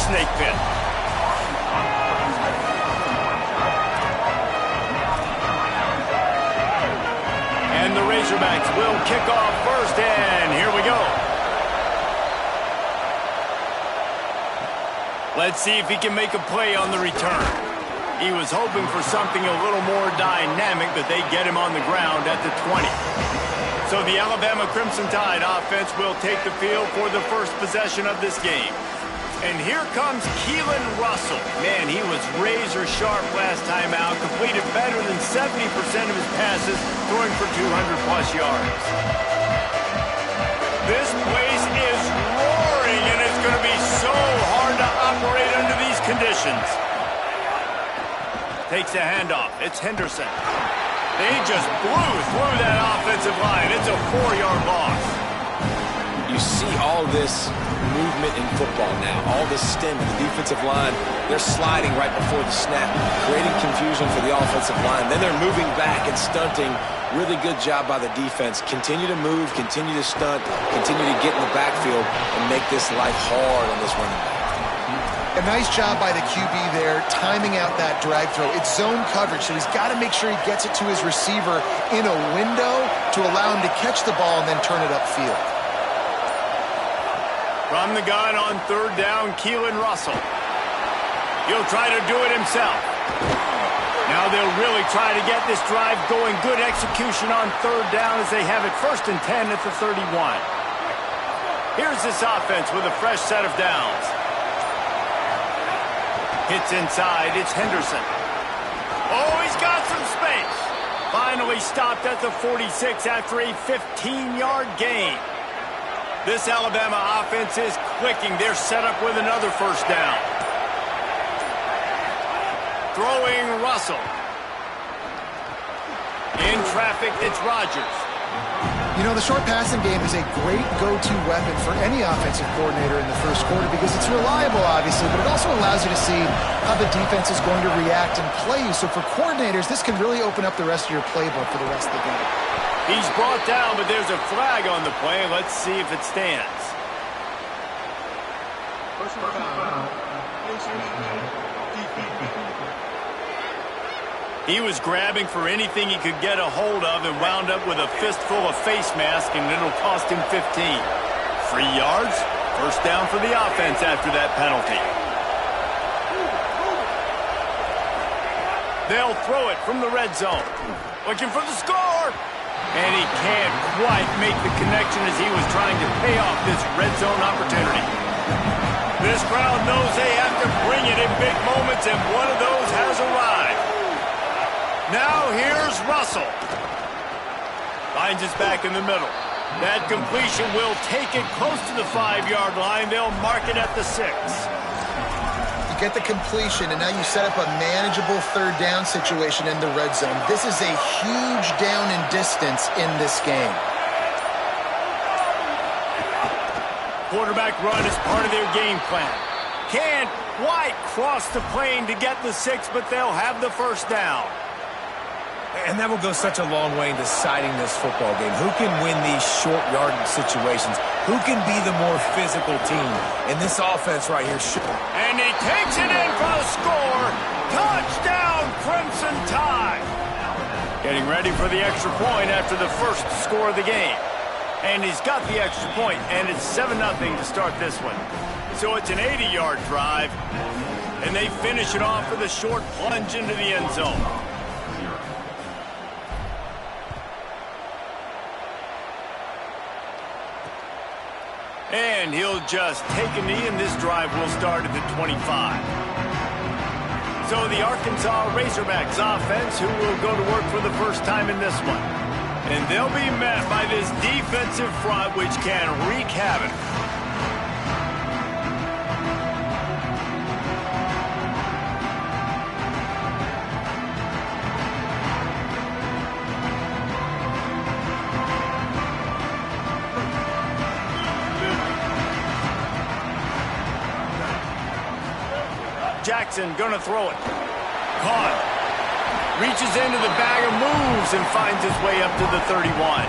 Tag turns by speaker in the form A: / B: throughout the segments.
A: snake pit. And the Razorbacks will kick off first, and here we go. Let's see if he can make a play on the return. He was hoping for something a little more dynamic, but they get him on the ground at the 20. So the Alabama Crimson Tide offense will take the field for the first possession of this game. And here comes Keelan Russell. Man, he was razor sharp last time out, completed better than 70% of his passes, throwing for 200-plus yards. This place is roaring, and it's going to be so hard to operate under these conditions. Takes a handoff. It's Henderson. They just blew through that offensive line. It's a 4-yard loss.
B: You see all this movement in football now. All the stem in the defensive line. They're sliding right before the snap, creating confusion for the offensive line. Then they're moving back and stunting. Really good job by the defense. Continue to move, continue to stunt, continue to get in the backfield and make this life hard on this running back.
C: A nice job by the QB there, timing out that drag throw. It's zone coverage, so he's got to make sure he gets it to his receiver in a window to allow him to catch the ball and then turn it upfield.
A: From the gun on third down, Keelan Russell. He'll try to do it himself. Now they'll really try to get this drive going. Good execution on third down as they have it 1st and 10 at the 31. Here's this offense with a fresh set of downs. Hits inside, it's Henderson. Oh, he's got some space. Finally stopped at the 46 after a 15-yard gain. This Alabama offense is clicking. They're set up with another first down. Throwing Russell. In traffic, it's Rodgers.
C: You know, the short passing game is a great go-to weapon for any offensive coordinator in the first quarter because it's reliable, obviously, but it also allows you to see how the defense is going to react and play you. So for coordinators, this can really open up the rest of your playbook for the rest of the game.
A: He's brought down, but there's a flag on the play. Let's see if it stands. He was grabbing for anything he could get a hold of and wound up with a fistful of face mask, and it'll cost him 15. 3 yards, first down for the offense after that penalty. They'll throw it from the red zone. Looking for the score. And he can't quite make the connection as he was trying to pay off this red zone opportunity. This crowd knows they have to bring it in big moments, and one of those has arrived. Now here's Russell. Finds his back in the middle. That completion will take it close to the 5-yard line. They'll mark it at the 6.
C: You get the completion, and now you set up a manageable third down situation in the red zone. This is a huge down in distance in this game.
A: Quarterback run is part of their game plan. Can't quite cross the plane to get the 6, but they'll have the first down.
D: And that will go such a long way in deciding this football game. Who can win these short yardage situations? Who can be the more physical team? And this offense right here should.
A: And he takes it in for the score. Touchdown, Crimson Tide. Getting ready for the extra point after the first score of the game. And he's got the extra point, and it's 7-0 to start this one. So it's an 80-yard drive, and they finish it off with a short plunge into the end zone. And he'll just take a knee, and this drive will start at the 25. So the Arkansas Razorbacks offense, who will go to work for the first time in this one. And they'll be met by this defensive front, which can wreak havoc. Jackson gonna throw it. Caught. Reaches into the bag of moves and finds his way up to the 31.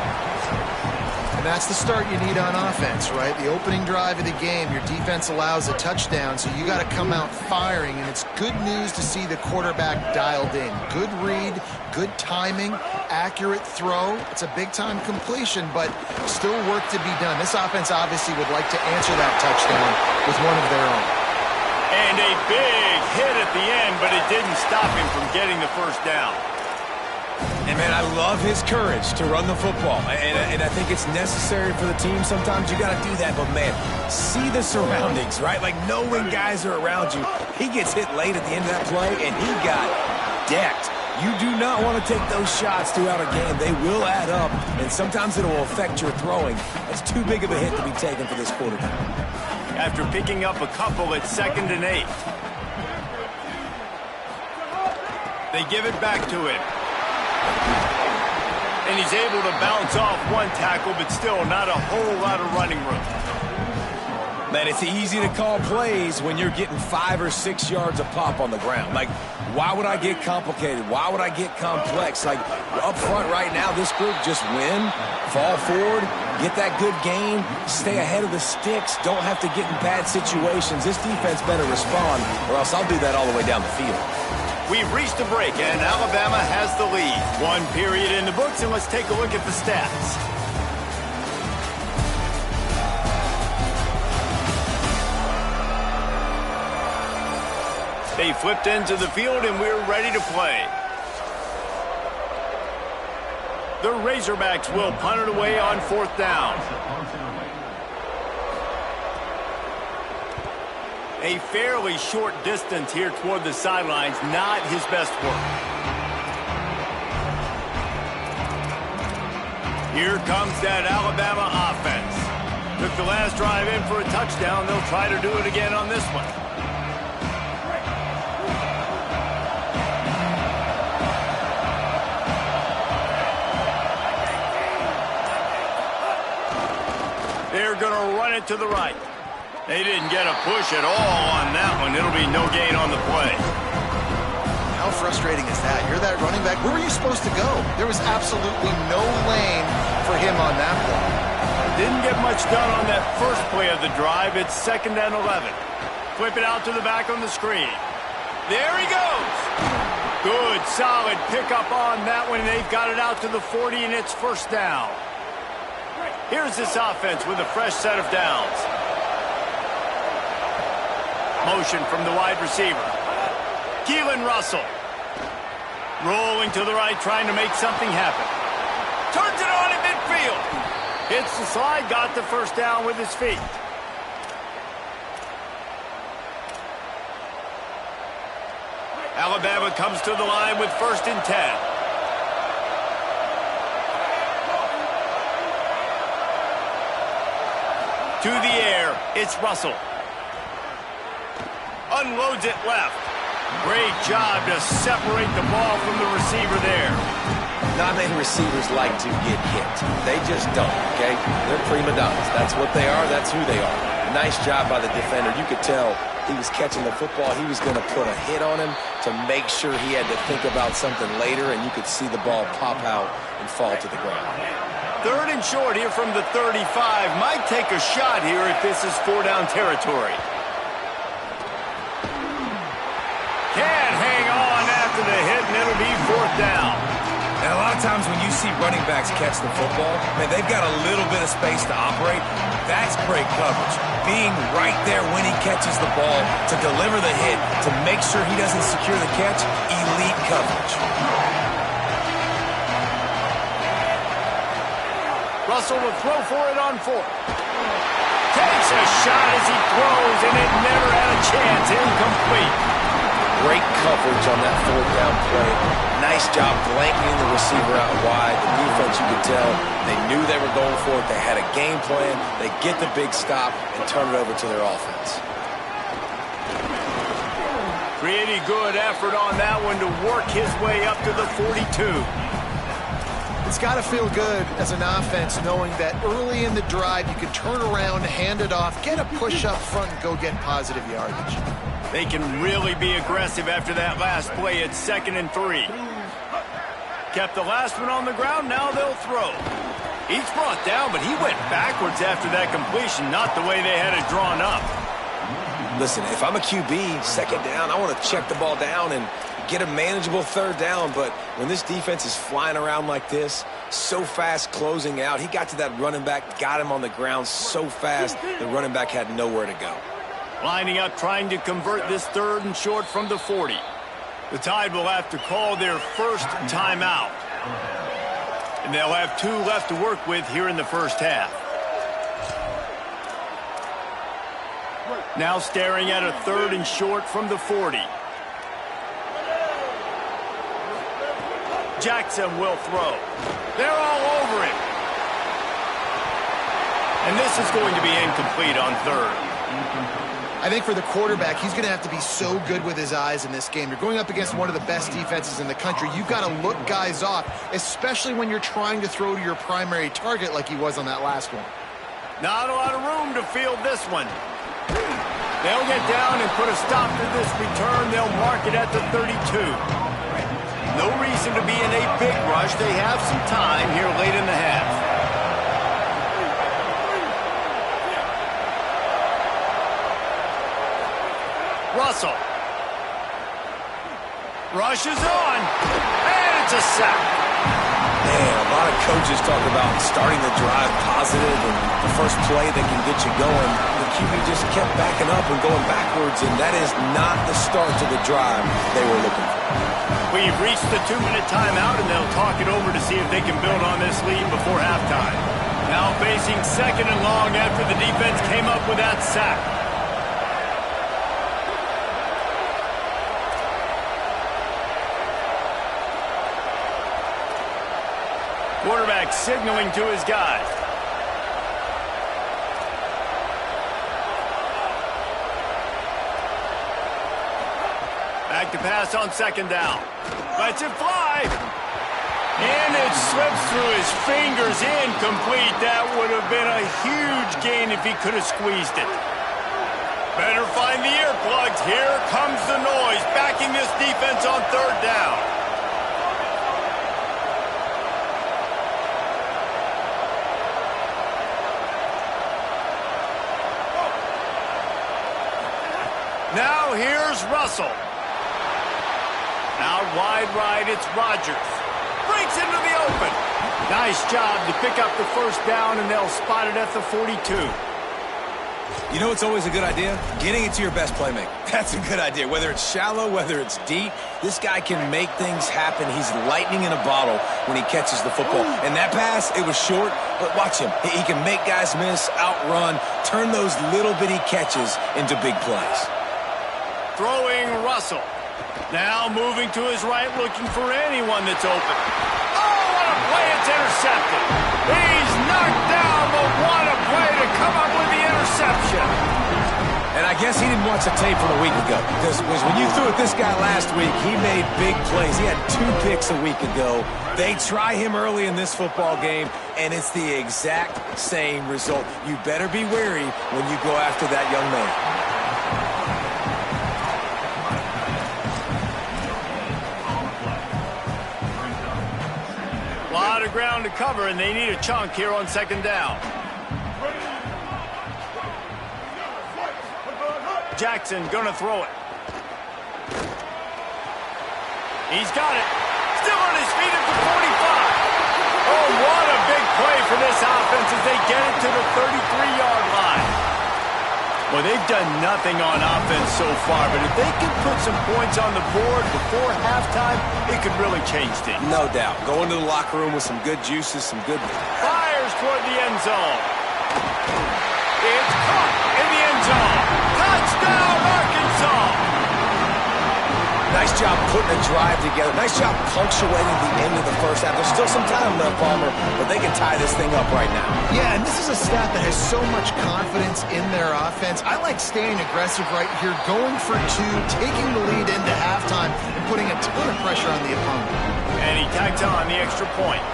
D: And
C: that's the start you need on offense, right? The opening drive of the game, your defense allows a touchdown, so you got to come out firing, and it's good news to see the quarterback dialed in. Good read, good timing, accurate throw. It's a big-time completion, but still work to be done. This offense obviously would like to answer that touchdown with one of their own.
A: And a big hit at the end, but it didn't stop him from getting the first down.
D: And, man, I love his courage to run the football. And I think it's necessary for the team. Sometimes you got to do that. But, man, see the surroundings, right? Like, know when guys are around you. He gets hit late at the end of that play, and he got decked. You do not want to take those shots throughout a game. They will add up, and sometimes it will affect your throwing. That's too big of a hit to be taken for this quarterback.
A: After picking up a couple at 2nd and 8. They give it back to him. And he's able to bounce off one tackle, but still not a whole lot of running room.
D: Man, it's easy to call plays when you're getting 5 or 6 yards a pop on the ground. Like, why would I get complicated? Why would I get complex? Like, up front right now, this group just win, fall forward, get that good game, stay ahead of the sticks, don't have to get in bad situations. This defense better respond, or else I'll do that all the way down the field.
A: We've reached a break, and Alabama has the lead. 1 period in the books, and let's take a look at the stats. They flipped into the field, and we're ready to play. The Razorbacks will punt it away on 4th down. A fairly short distance here toward the sidelines, not his best work. Here comes that Alabama offense. Took the last drive in for a touchdown. They'll try to do it again on this one. They're going to run it to the right. They didn't get a push at all on that one. It'll be no gain on the play.
C: How frustrating is that? You're that running back. Where were you supposed to go? There was absolutely no lane for him on that play.
A: Didn't get much done on that first play of the drive. It's 2nd and 11. Flip it out to the back on the screen. There he goes. Good, solid pickup on that one. They've got it out to the 40, and it's 1st down. Here's this offense with a fresh set of downs. Motion from the wide receiver. Keelan Russell. Rolling to the right, trying to make something happen. Turns it on in midfield. Hits the slide, got the 1st down with his feet. Alabama comes to the line with 1st and 10. To the air, it's Russell. Unloads it left. Great job to separate the ball from the receiver there.
B: Not many receivers like to get hit. They just don't, okay? They're prima donnas. That's what they are. That's who they are. Nice job by the defender. You could tell he was catching the football. He was going to put a hit on him to make sure he had to think about something later, and you could see the ball pop out and fall to the ground.
A: 3rd and short here from the 35. Might take a shot here if this is 4-down territory. Can't hang on after the hit, and it'll be 4th down.
D: And a lot of times when you see running backs catch the football, man, they've got a little bit of space to operate. That's great coverage. Being right there when he catches the ball to deliver the hit, to make sure he doesn't secure the catch, elite coverage.
A: Russell will throw for it on 4th. Takes a shot as he throws, and it never had a chance. Incomplete.
B: Great coverage on that 4th down play. Nice job blanketing the receiver out wide. The defense, you could tell, they knew they were going for it. They had a game plan. They get the big stop and turn it over to their offense.
A: Pretty good effort on that one to work his way up to the 42.
C: It's got to feel good as an offense knowing that early in the drive you can turn around, hand it off, get a push up front, and go get positive yardage.
A: They can really be aggressive after that last play at 2nd and 3. Kept the last one on the ground, now they'll throw. He's brought down, but he went backwards after that completion, not the way they had it drawn up.
B: Listen, if I'm a QB, second down, I want to check the ball down and get a manageable third down. But when this defense is flying around like this, so fast closing out, he got to that running back, got him on the ground so fast, the running back had nowhere to go.
A: Lining up, trying to convert this 3rd and short from the 40. The Tide will have to call their first timeout. And they'll have 2 left to work with here in the first half. Now staring at a 3rd and short from the 40. Jackson will throw. They're all over him. And this is going to be incomplete on 3rd.
C: I think for the quarterback, he's going to have to be so good with his eyes in this game. You're going up against one of the best defenses in the country. You've got to look guys off, especially when you're trying to throw to your primary target like he was on that last one.
A: Not a lot of room to field this one. They'll get down and put a stop to this return. They'll mark it at the 32. No reason to be in a big rush. They have some time here late in the half. Russell. Rushes on. And it's a sack.
B: Man, a lot of coaches talk about starting the drive positive and the first play that can get you going. The QB just kept backing up and going backwards, and that is not the start to the drive they were looking for.
A: We've reached the 2-minute timeout, and they'll talk it over to see if they can build on this lead before halftime. Now facing 2nd and long after the defense came up with that sack. Quarterback signaling to his guys. Back to pass on 2nd down. Lets it fly. And it slips through his fingers, incomplete. That would have been a huge gain if he could have squeezed it. Better find the earplugs. Here comes the noise, backing this defense on 3rd down. Now here's Russell. Out wide right, it's Rodgers. Breaks into the open. Nice job to pick up the 1st down, and they'll spot it at the 42.
D: You know it's always a good idea? Getting it to your best playmaker. That's a good idea. Whether it's shallow, whether it's deep, this guy can make things happen. He's lightning in a bottle when he catches the football. And that pass, it was short, but watch him. He can make guys miss, outrun, turn those little bitty catches into big plays.
A: Throwing Russell. Now moving to his right, looking for anyone that's open. Oh, what a play. It's intercepted. He's knocked down, but what a play to come up with the interception.
D: And I guess he didn't watch the tape from a week ago, because when you threw at this guy last week, he made big plays. He had 2 picks a week ago. They try him early in this football game, and it's the exact same result. You better be wary when you go after that young man.
A: A lot of ground to cover, and they need a chunk here on 2nd down. Jackson gonna throw it. He's got it. Still on his feet at the 45. Oh, what a big play for this offense as they get it to the 33-yard line. Well, they've done nothing on offense so far, but if they can put some points on the board before halftime, it could really change things.
B: No doubt. Go into the locker room with some good juices, some good...
A: Fires toward the end zone. It's caught in the end zone. Touchdown, Arkansas!
B: Nice job putting a drive together. Nice job punctuating the end of the first half. There's still some time left, Palmer, but they can tie this thing up right now.
C: Yeah, and this is a staff that has so much confidence in their offense. I like staying aggressive right here, going for 2, taking the lead into halftime, and putting a ton of pressure on the opponent.
A: And he tags on the extra point.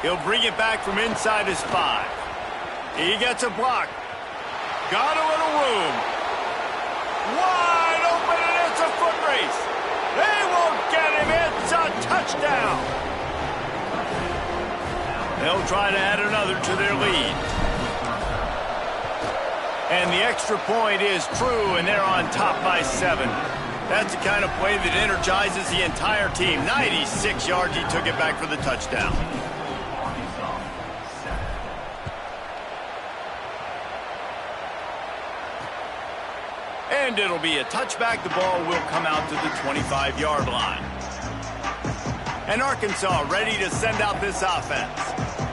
A: He'll bring it back from inside his 5. He gets a block. Got a little room. Wide open, and it's a foot race. They won't get him. It's a touchdown. They'll try to add another to their lead. And the extra point is true, and they're on top by 7. That's the kind of play that energizes the entire team. 96 yards, he took it back for the touchdown. And it'll be a touchback. The ball will come out to the 25-yard line. And Arkansas ready to send out this offense.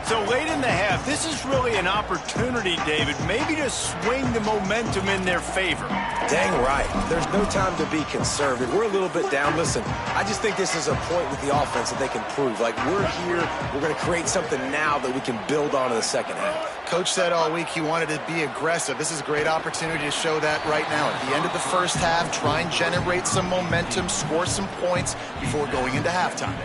A: So late in the half, this is really an opportunity, David, maybe to swing the momentum in their favor.
B: Dang right. There's no time to be conservative. We're a little bit down. Listen, I just think this is a point with the offense that they can prove. Like, we're here, we're going to create something now that we can build on in the second half.
C: Coach said all week he wanted to be aggressive. This is a great opportunity to show that right now. At the end of the first half, try and generate some momentum, score some points before going into halftime.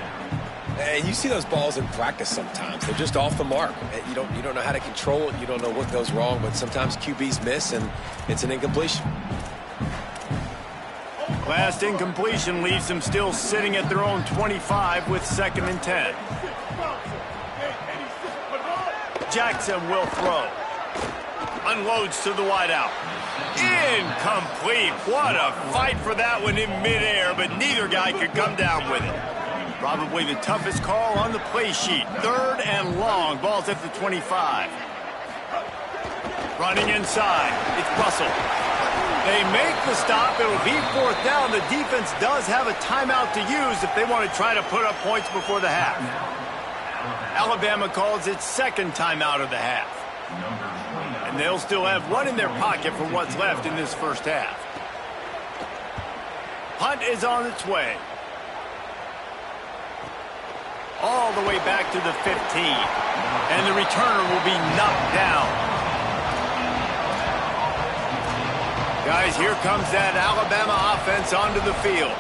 B: And you see those balls in practice sometimes. They're just off the mark. You don't know how to control it. You don't know what goes wrong, but sometimes QBs miss, and it's an incompletion.
A: Last incompletion leaves them still sitting at their own 25 with 2nd and 10. Jackson will throw. Unloads to the wideout. Incomplete. What a fight for that one in midair, but neither guy could come down with it. Probably the toughest call on the play sheet. 3rd and long. Ball's at the 25. Running inside. It's Russell. They make the stop. It'll be 4th down. The defense does have a timeout to use if they want to try to put up points before the half. Alabama calls its 2nd timeout of the half. And they'll still have one in their pocket for what's left in this first half. Punt is on its way. All the way back to the 15. And the returner will be knocked down. Guys, here comes that Alabama offense onto the field.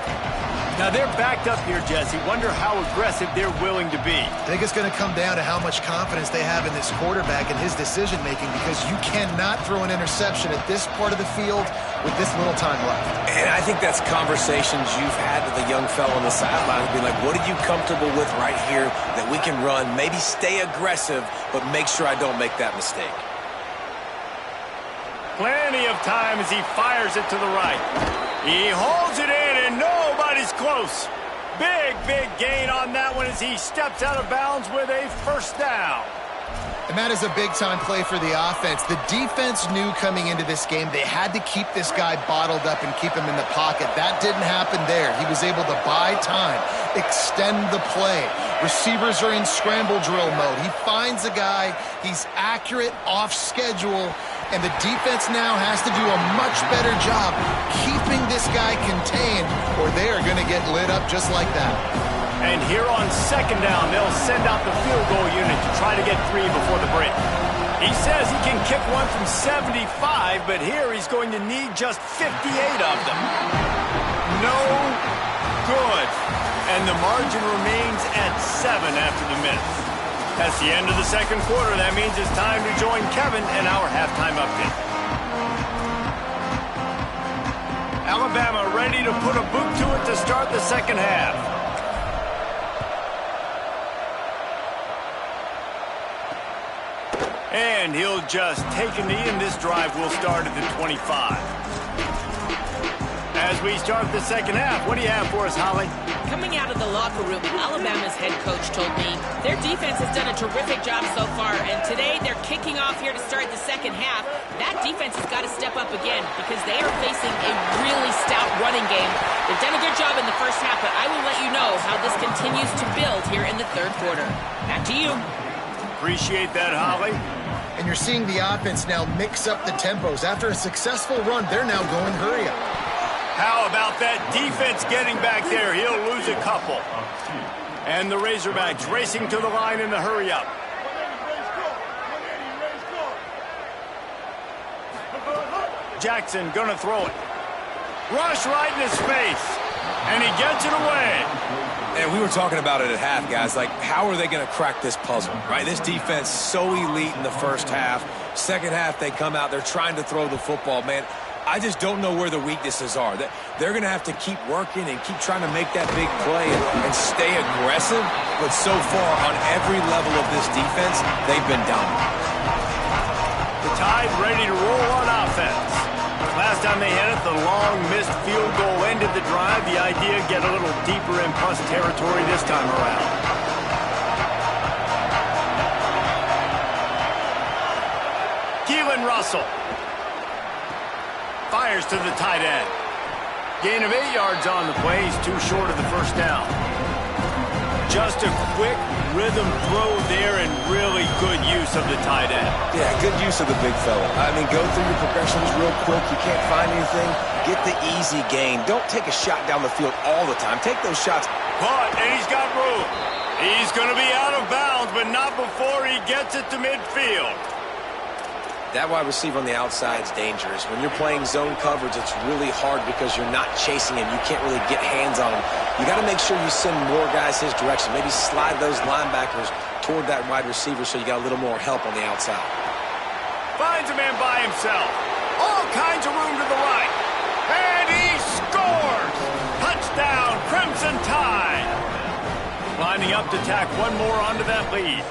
A: Now, they're backed up here, Jesse. Wonder how aggressive they're willing to be.
C: I think it's going to come down to how much confidence they have in this quarterback and his decision-making, because you cannot throw an interception at this part of the field with this little time left.
B: And I think that's conversations you've had with a young fellow on the sideline. Be like, what are you comfortable with right here that we can run? Maybe stay aggressive, but make sure I don't make that mistake.
A: Plenty of time as he fires it to the right. He holds it in, and nobody's close. Big gain on that one as he steps out of bounds with a 1st down.
C: And that is a big-time play for the offense. The defense knew coming into this game they had to keep this guy bottled up and keep him in the pocket. That didn't happen there. He was able to buy time, extend the play. Receivers are in scramble drill mode. He finds a guy. He's accurate, off schedule. And the defense now has to do a much better job keeping this guy contained, or they are going to get lit up just like that.
A: And here on 2nd down, they'll send out the field goal unit to try to get 3 before the break. He says he can kick one from 75, but here he's going to need just 58 of them. No good. And the margin remains at 7 after the minute. That's the end of the 2nd quarter. That means it's time to join Kevin and our halftime update. Alabama ready to put a boot to it to start the 2nd half. And he'll just take a knee, and this drive will start at the 25. As we start the 2nd half, what do you have for us, Holly?
E: Coming out of the locker room, Alabama's head coach told me their defense has done a terrific job so far, and today they're kicking off here to start the 2nd half. That defense has got to step up again because they are facing a really stout running game. They've done a good job in the first half, but I will let you know how this continues to build here in the 3rd quarter. Back to you.
A: Appreciate that, Holly.
C: And you're seeing the offense now mix up the tempos. After a successful run, they're now going hurry up.
A: How about that defense getting back there? He'll lose a couple. And the Razorbacks racing to the line in the hurry up. Jackson gonna throw it. Rush right in his face. And he gets it away.
B: And we were talking about it at half, guys. Like, how are they going to crack this puzzle, right? This defense so elite in the first half. 2nd half, they come out. They're trying to throw the football, man.
D: I just don't know where the weaknesses are. They're going to have to keep working and keep trying to make that big play and stay aggressive. But so far, on every level of this defense, they've been dominant.
A: The Tide ready to roll on offense. Last time they hit it, the long missed field goal ended the drive. The idea, get a little deeper in plus territory this time around. Keelan Russell fires to the tight end. Gain of 8 yards on the play. He's too short of the first down. Just a quick rhythm throw there and really good use of the tight end.
B: Yeah, good use of the big fella. I mean, go through your progressions real quick. You can't find anything. Get the easy gain. Don't take a shot down the field all the time. Take those shots.
A: But, and he's got room. He's going to be out of bounds, but not before he gets it to midfield.
B: That wide receiver on the outside is dangerous. When you're playing zone coverage, it's really hard because you're not chasing him. You can't really get hands on him. You got to make sure you send more guys his direction. Maybe slide those linebackers toward that wide receiver so you got a little more help on the outside.
A: Finds a man by himself. All kinds of room to the right. And he scores! Touchdown, Crimson Tide! Lining up to tack one more onto that lead.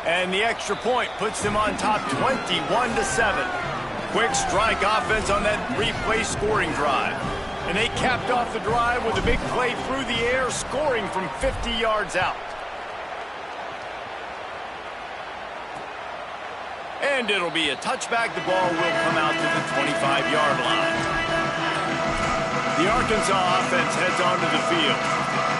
A: And the extra point puts them on top 21-7. Quick strike offense on that 3-play scoring drive. And they capped off the drive with a big play through the air, scoring from 50 yards out. And it'll be a touchback. The ball will come out to the 25-yard line. The Arkansas offense heads onto the field.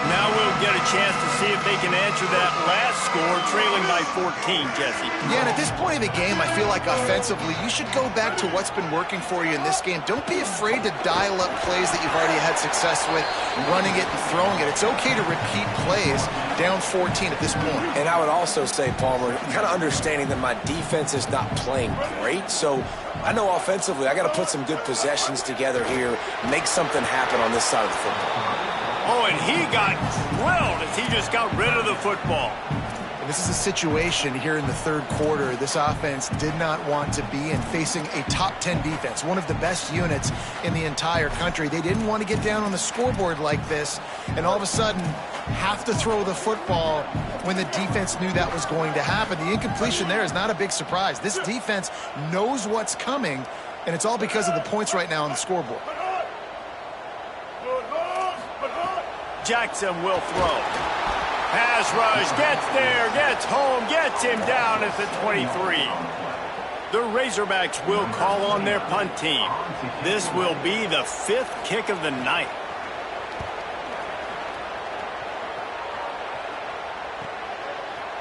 A: Now we'll get a chance to see if they can answer that last score, trailing by 14, Jesse.
C: Yeah, and at this point of the game, I feel like offensively, you should go back to what's been working for you in this game. Don't be afraid to dial up plays that you've already had success with, running it and throwing it. It's okay to repeat plays down 14 at this point.
B: And I would also say, Palmer, kind of understanding that my defense is not playing great, so I know offensively I got to put some good possessions together here, make something happen on this side of the football.
A: Oh, and he got drilled as he just got rid of the football.
C: This is a situation here in the third quarter this offense did not want to be in, facing a top 10 defense, one of the best units in the entire country. They didn't want to get down on the scoreboard like this and all of a sudden have to throw the football when the defense knew that was going to happen. The incompletion there is not a big surprise. This defense knows what's coming, and it's all because of the points right now on the scoreboard.
A: Jackson will throw. Pass rush, gets there, gets home, gets him down at the 23. The Razorbacks will call on their punt team. This will be the 5th kick of the night.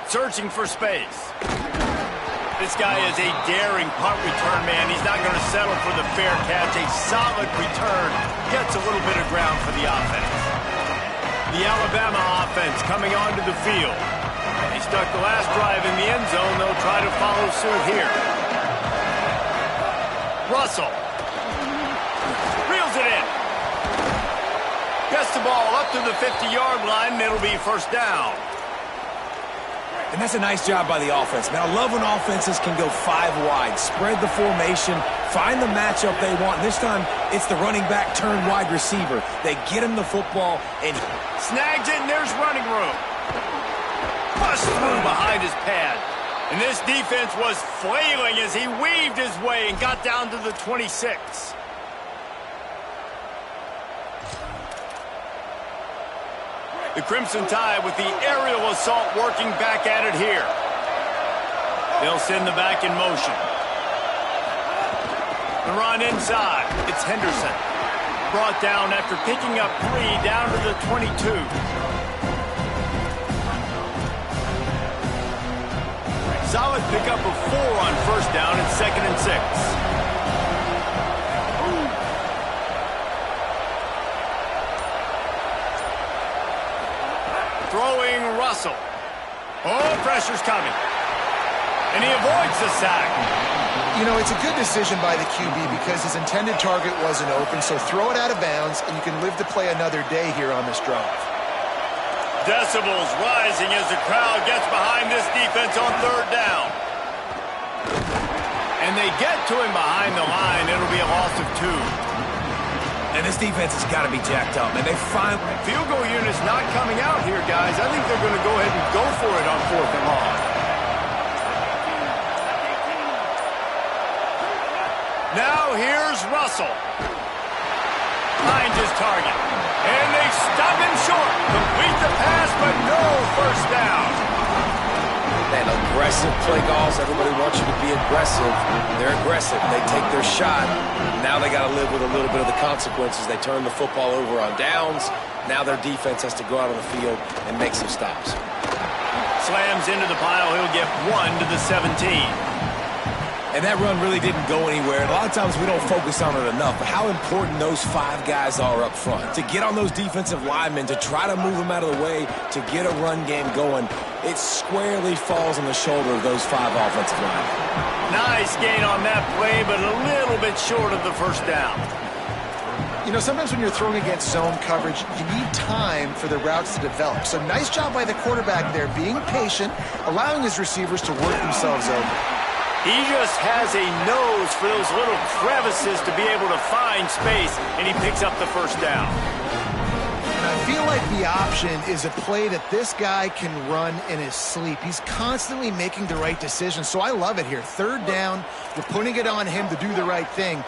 A: Searching for space. This guy is a daring punt return man. He's not going to settle for the fair catch. A solid return. Gets a little bit of ground for the offense. The Alabama offense coming onto the field. They stuck the last drive in the end zone. They'll try to follow suit here. Russell. Reels it in. Gets the ball up to the 50-yard line, and it'll be first down.
D: And that's a nice job by the offense. Man, I love when offenses can go 5 wide, spread the formation, find the matchup they want. This time, it's the running back turned wide receiver. They get him the football, and
A: snags it, and there's running room. Bust through behind his pad. And this defense was flailing as he weaved his way and got down to the 26. The Crimson Tide with the aerial assault working back at it here. They'll send the back in motion. The run inside. It's Henderson. Brought down after picking up 3 down to the 22. Solid pickup of 4 on first down and 2nd and 6. Throwing Russell. Oh, pressure's coming. And he avoids the sack.
C: You know, it's a good decision by the QB because his intended target wasn't open, so throw it out of bounds, and you can live to play another day here on this drive.
A: Decibels rising as the crowd gets behind this defense on 3rd down. And they get to him behind the line, it'll be a loss of 2.
D: And this defense has got to be jacked up, and they finally...
A: Field goal unit's not coming out here, guys. I think they're going to go ahead and go for it on 4th and long. Now here's Russell. Finds his target. And they stop him short. Complete the pass, but no first down.
B: Man, aggressive play calls. Everybody wants you to be aggressive. They're aggressive. They take their shot. Now they got to live with a little bit of the consequences. They turn the football over on downs. Now their defense has to go out on the field and make some stops.
A: Slams into the pile. He'll get 1 to the 17.
D: And that run really didn't go anywhere. And a lot of times we don't focus on it enough, but how important those 5 guys are up front. To get on those defensive linemen, to try to move them out of the way, to get a run game going, it squarely falls on the shoulder of those 5 offensive linemen.
A: Nice gain on that play, but a little bit short of the first down.
C: You know, sometimes when you're throwing against zone coverage, you need time for the routes to develop. So nice job by the quarterback there, being patient, allowing his receivers to work themselves over.
A: He just has a nose for those little crevices to be able to find space, and he picks up the first down.
C: And I feel like the option is a play that this guy can run in his sleep. He's constantly making the right decisions, so I love it here. 3rd down, you're putting it on him to do the right thing.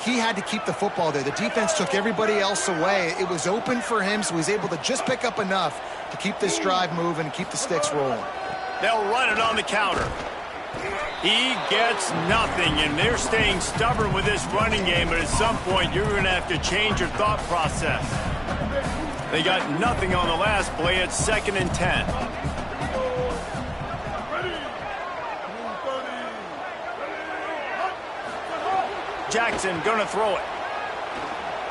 C: He had to keep the football there. The defense took everybody else away. It was open for him, so he's able to just pick up enough to keep this drive moving and keep the sticks rolling.
A: They'll run it on the counter. He gets nothing, and they're staying stubborn with this running game, but at some point you're going to have to change your thought process. They got nothing on the last play. It's 2nd and 10. Jackson going to throw it.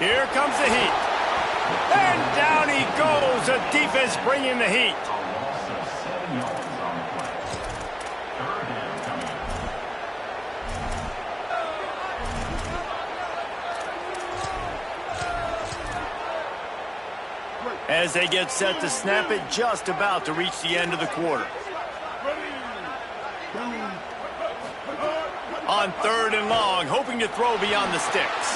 A: Here comes the heat. And down he goes. The defense bringing the heat. As they get set to snap it, just about to reach the end of the quarter. On 3rd and long, hoping to throw beyond the sticks.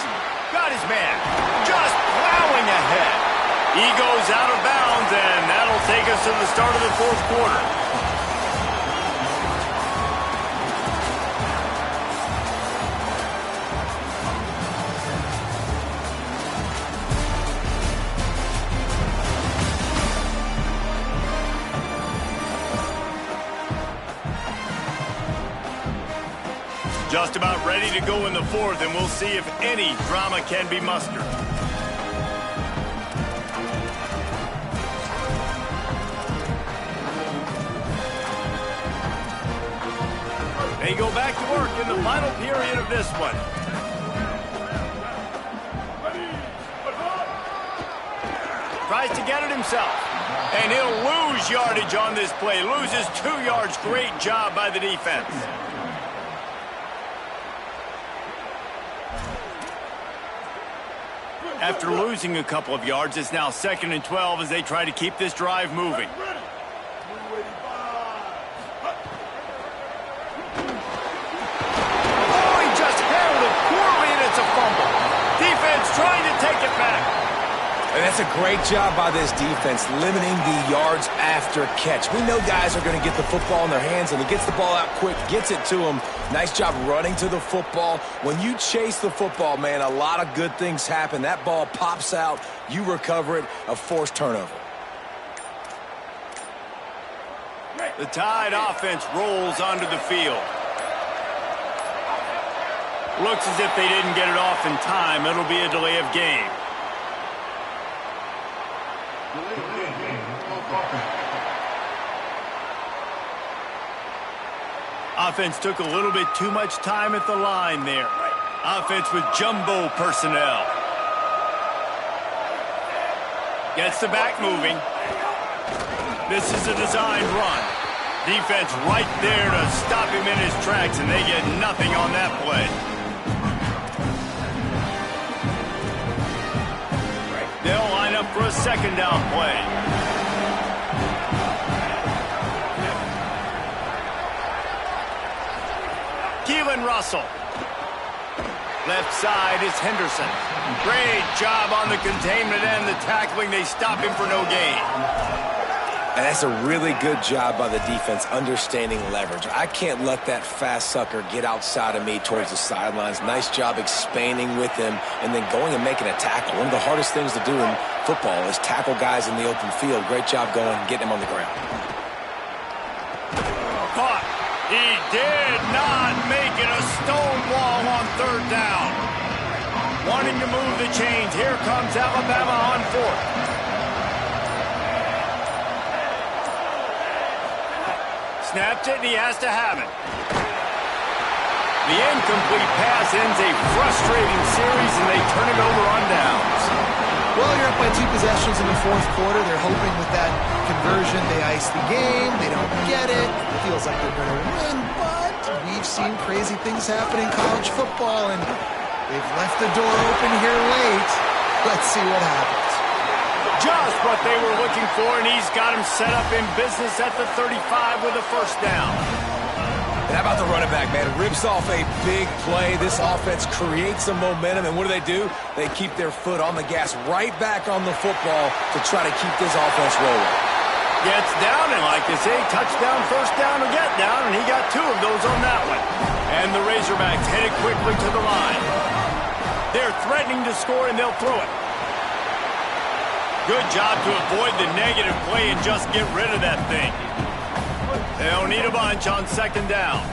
A: Got his man, just plowing ahead. He goes out of bounds, and that'll take us to the start of the 4th quarter. Just about ready to go in the 4th, and we'll see if any drama can be mustered. They go back to work in the final period of this one. Tries to get it himself. And he'll lose yardage on this play. Loses 2 yards. Great job by the defense. After losing a couple of yards, it's now 2nd and 12 as they try to keep this drive moving. Oh, he just handled it poorly, and it's a fumble. Defense trying to take it back.
D: And that's a great job by this defense, limiting the yards after catch. We know guys are going to get the football in their hands, and he gets the ball out quick, gets it to them. Nice job running to the football. When you chase the football, man, a lot of good things happen. That ball pops out, you recover it, a forced turnover.
A: The Tide offense rolls onto the field. Looks as if they didn't get it off in time. It'll be a delay of game. Offense took a little bit too much time at the line there. Offense with jumbo personnel. Gets the back moving. This is a designed run. Defense right there to stop him in his tracks, and they get nothing on that play. They'll line up for a 2nd down play. Russell Left side is Henderson. Great job on the containment and the tackling. They stop him for no gain.
B: And that's a really good job by the defense understanding leverage. I can't let that fast sucker get outside of me towards the sidelines. Nice job expanding with him and then going and making a tackle. One of the hardest things to do in football is tackle guys in the open field. Great job going and getting him on the ground.
A: Caught. He did not make it a stone wall on third down. Wanting to move the chains. Here comes Alabama on fourth. Snapped it, and he has to have it. The incomplete pass ends a frustrating series, and they turn it over on downs.
C: Well, you're up by 2 possessions in the fourth quarter. They're hoping with that conversion they ice the game. They don't get it. Feels like they're going to win, but we've seen crazy things happen in college football, and they've left the door open here late. Let's see what happens.
A: Just what they were looking for, and he's got him set up in business at the 35 with a first down.
D: And how about the running back, man? It rips off a big play. This offense creates some momentum, and what do? They keep their foot on the gas right back on the football to try to keep this offense rolling.
A: Gets down, and like they say, touchdown, first down, or get down, and he got 2 of those on that one. And the Razorbacks headed quickly to the line. They're threatening to score, and they'll throw it. Good job to avoid the negative play and just get rid of that thing. They don't need a bunch on second down.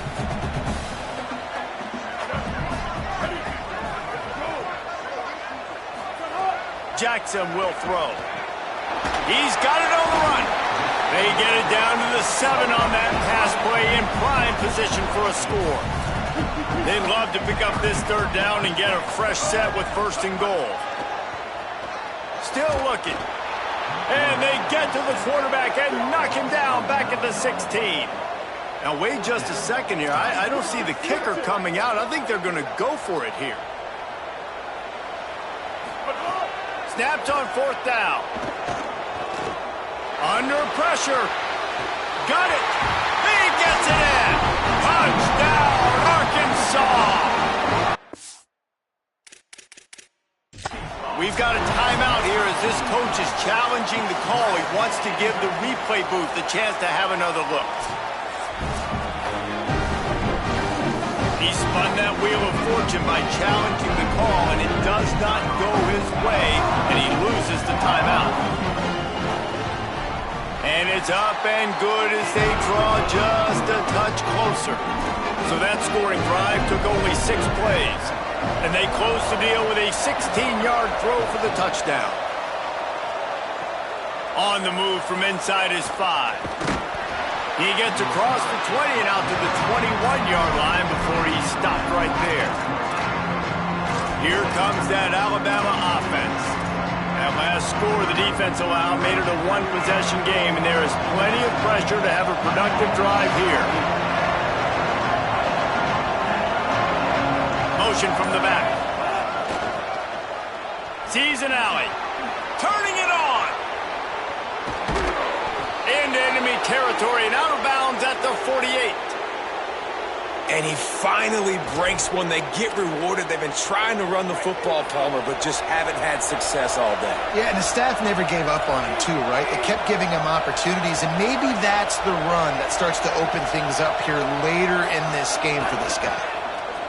A: Jackson will throw. He's got it on the run. They get it down to the 7 on that pass play in prime position for a score. They'd love to pick up this third down and get a fresh set with first and goal. Still looking. And they get to the quarterback and knock him down back at the 16. Now, wait just a second here. I don't see the kicker coming out. I think they're going to go for it here. Snapped on fourth down. Under pressure. Got it. He gets it in. Touchdown, Arkansas. We've got a timeout here as this coach is challenging the call. He wants to give the replay booth the chance to have another look. He spun that wheel of fortune by challenging the call, and it does not go his way, and he loses the timeout. And it's up and good as they draw just a touch closer. So that scoring drive took only 6 plays. And they close the deal with a 16-yard throw for the touchdown. On the move from inside his 5. He gets across the 20 and out to the 21-yard line before he's stopped right there. Here comes that Alabama offense. That last score the defense allowed made it a 1-possession game, and there is plenty of pressure to have a productive drive here. Motion from the back. Sees an alley. Turning it on. Into enemy territory and out of bounds at the 48.
D: And he finally breaks one. They get rewarded. They've been trying to run the football, Palmer, but just haven't had success all day.
C: Yeah, and the staff never gave up on him, too, right? They kept giving him opportunities, and maybe that's the run that starts to open things up here later in this game for this guy.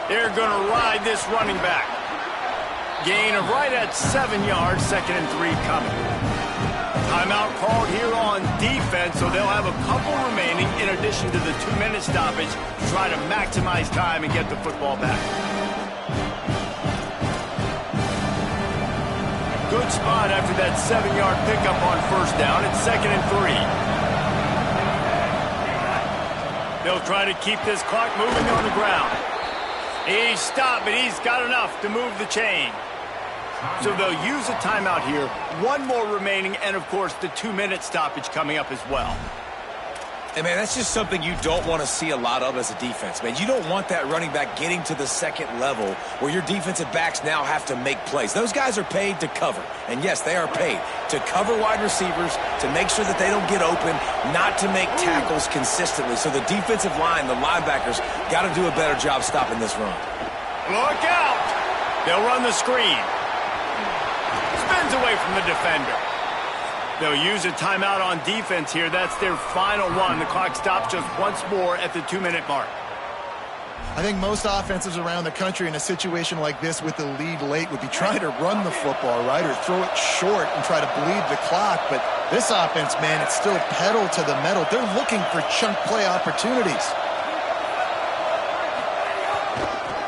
A: They're going to ride this running back. Gain of right at 7 yards, 2nd and 3 coming. Timeout called here on defense, so they'll have a couple remaining in addition to the 2-minute stoppage to try to maximize time and get the football back. Good spot after that 7-yard pickup on first down. It's 2nd and 3. They'll try to keep this clock moving on the ground. He's stopped, but he's got enough to move the chain. So they'll use a timeout here. 1 more remaining, and, of course, the 2-minute stoppage coming up as well.
D: And, man, that's just something you don't want to see a lot of as a defense, man. You don't want that running back getting to the second level where your defensive backs now have to make plays. Those guys are paid to cover. And, yes, they are paid to cover wide receivers, to make sure that they don't get open, not to make tackles consistently. So the defensive line, the linebackers, got to do a better job stopping this run.
A: Look out! They'll run the screen. Spins away from the defender. They'll use a timeout on defense here. That's their final one. The clock stops just once more at the 2-minute mark.
C: I think most offenses around the country in a situation like this with the lead late would be trying to run the football, right, or throw it short and try to bleed the clock. But this offense, man, it's still pedal to the metal. They're looking for chunk play opportunities.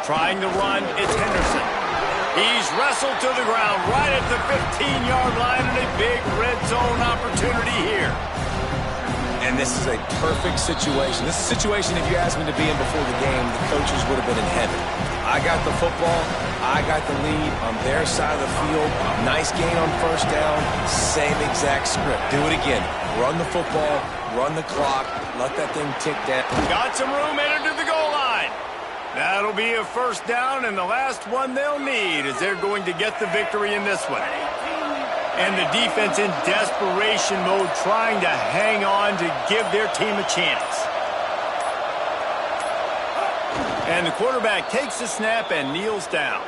A: Trying to run, it's Henderson. He's wrestled to the ground right at the 15-yard line, and a big red zone opportunity here.
B: And this is a perfect situation. This is a situation, if you asked me to be in before the game, the coaches would have been in heaven. I got the football. I got the lead on their side of the field. Nice gain on first down. Same exact script. Do it again. Run the football. Run the clock. Let that thing tick down.
A: Got some room headed to the goal line. That'll be a first down, and the last one they'll need as they're going to get the victory in this one. And the defense in desperation mode, trying to hang on to give their team a chance. And the quarterback takes the snap and kneels down.